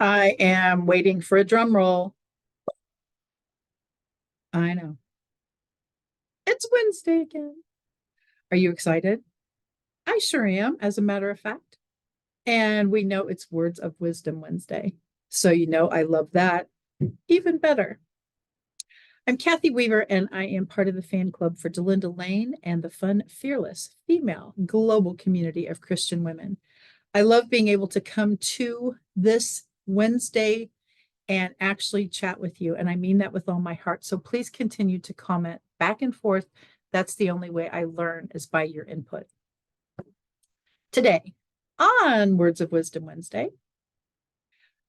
I am waiting for a drum roll. I know. It's Wednesday again. Are you excited? I sure am, as a matter of fact. And we know it's Words of Wisdom Wednesday. So, I love that even better. I'm Kathy Weaver, and I am part of the fan club for Delinda Lane and the fun, fearless female global community of Christian women. I love being able to come to this Wednesday and actually chat with you. And I mean that with all my heart. So please continue to comment back and forth. That's the only way I learn is by your input. Today, on Words of Wisdom Wednesday,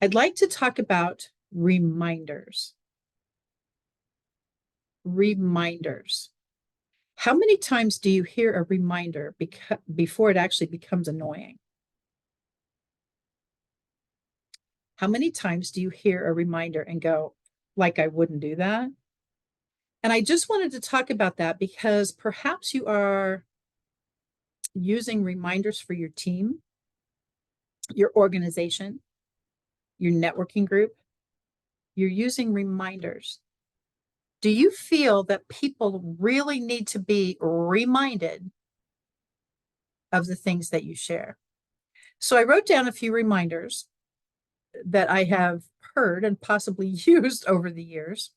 I'd like to talk about reminders. Reminders. How many times do you hear a reminder before it actually becomes annoying? How many times do you hear a reminder and go, like, I wouldn't do that? And I just wanted to talk about that because perhaps you are using reminders for your team, your organization, your networking group. You're using reminders. Do you feel that people really need to be reminded of the things that you share? So I wrote down a few reminders that I have heard and possibly used over the years.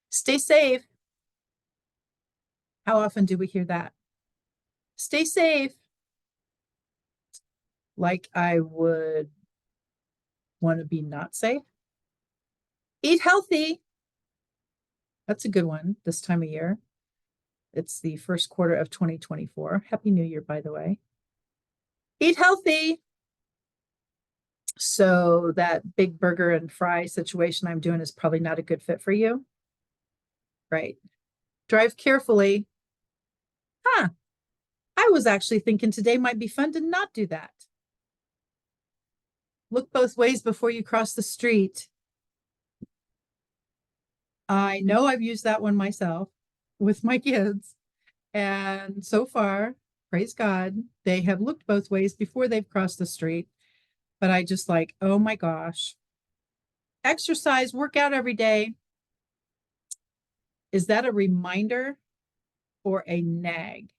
Stay safe. How often do we hear that? Stay safe. Like I would want to be not safe. Eat healthy. That's a good one this time of year. It's the first quarter of 2024. Happy New Year, by the way. Eat healthy. So that big burger and fry situation I'm doing is probably not a good fit for you. Right. Drive carefully. Huh. I was actually thinking today might be fun to not do that. Look both ways before you cross the street. I know I've used that one myself with my kids. And so far, praise God, they have looked both ways before they've crossed the street. But I just like, oh my gosh. Exercise, work out every day. Is that a reminder or a nag?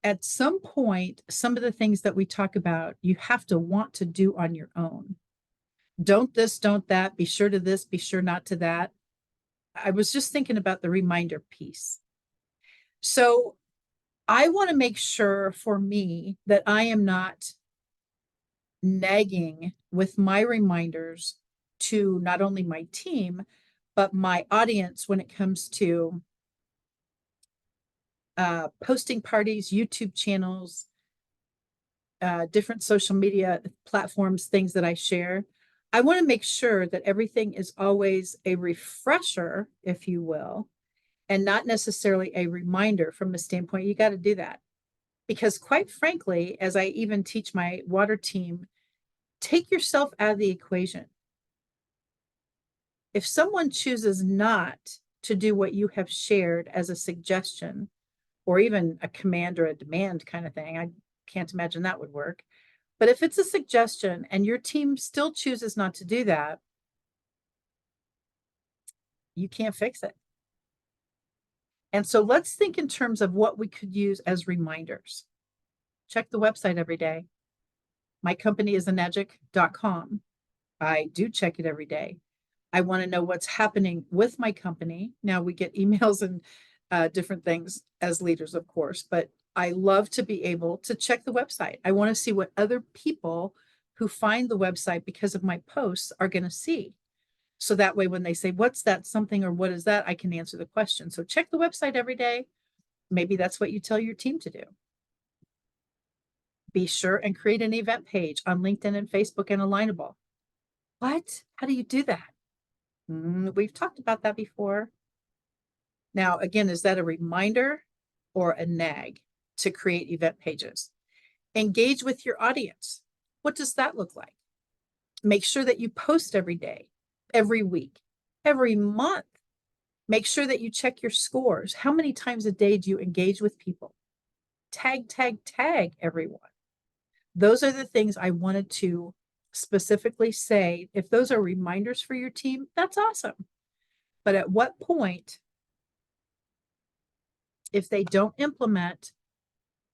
At some point, some of the things that we talk about, you have to want to do on your own. Don't this, don't that, be sure to this, be sure not to that. I was just thinking about the reminder piece. So I want to make sure for me that I am not nagging with my reminders to not only my team, but my audience when it comes to posting parties, YouTube channels, different social media platforms, things that I share. I want to make sure that everything is always a refresher, if you will, and not necessarily a reminder from the standpoint you got to do that. Because quite frankly, as I even teach my water team, take yourself out of the equation. If someone chooses not to do what you have shared as a suggestion, or even a command or a demand kind of thing, I can't imagine that would work. But if it's a suggestion and your team still chooses not to do that, you can't fix it. And so let's think in terms of what we could use as reminders. Check the website every day. My company is enegic.com. I do check it every day. I want to know what's happening with my company. Now we get emails and different things as leaders, of course, but I love to be able to check the website. I want to see what other people who find the website because of my posts are going to see. So that way, when they say, what's that something or what is that, I can answer the question. So check the website every day. Maybe that's what you tell your team to do. Be sure and create an event page on LinkedIn and Facebook and Alignable. What? How do you do that? We've talked about that before. Now, again, is that a reminder or a nag to create event pages? Engage with your audience. What does that look like? Make sure that you post every day, every week, every month. Make sure that you check your scores. How many times a day do you engage with people? Tag everyone. Those are the things I wanted to specifically say, if those are reminders for your team, that's awesome. But at what point, if they don't implement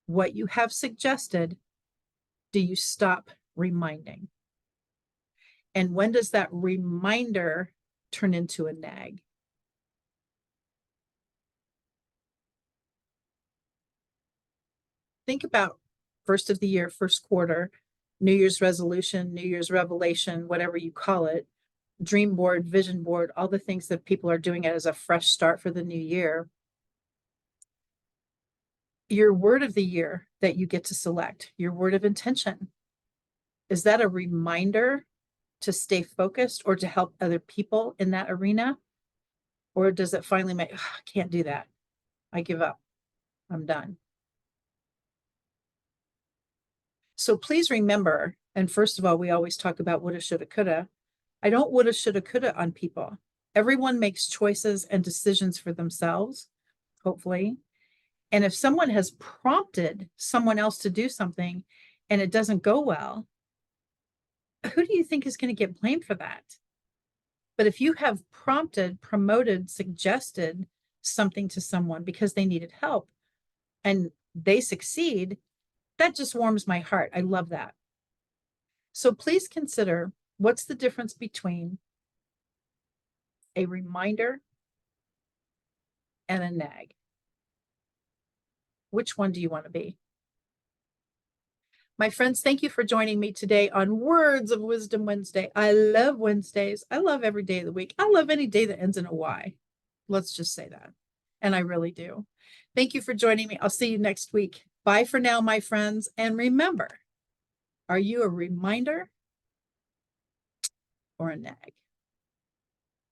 what you have suggested, do you stop reminding? And when does that reminder turn into a nag? Think about first of the year, first quarter, New Year's resolution, New Year's revelation, whatever you call it, dream board, vision board, all the things that people are doing as a fresh start for the new year. Your word of the year that you get to select, your word of intention, is that a reminder to stay focused or to help other people in that arena? Or does it finally make, I can't do that. I give up. I'm done. So please remember, and first of all, we always talk about woulda, shoulda, coulda. I don't woulda, shoulda, coulda on people. Everyone makes choices and decisions for themselves, hopefully. And if someone has prompted someone else to do something and it doesn't go well, who do you think is going to get blamed for that? But if you have prompted, promoted, suggested something to someone because they needed help and they succeed, that just warms my heart. I love that. So please consider, what's the difference between a reminder and a nag? Which one do you want to be? My friends, thank you for joining me today on Words of Wisdom Wednesday. I love Wednesdays. I love every day of the week. I love any day that ends in a Y. Let's just say that. And I really do. Thank you for joining me. I'll see you next week. Bye for now, my friends. And remember, are you a reminder or a nag?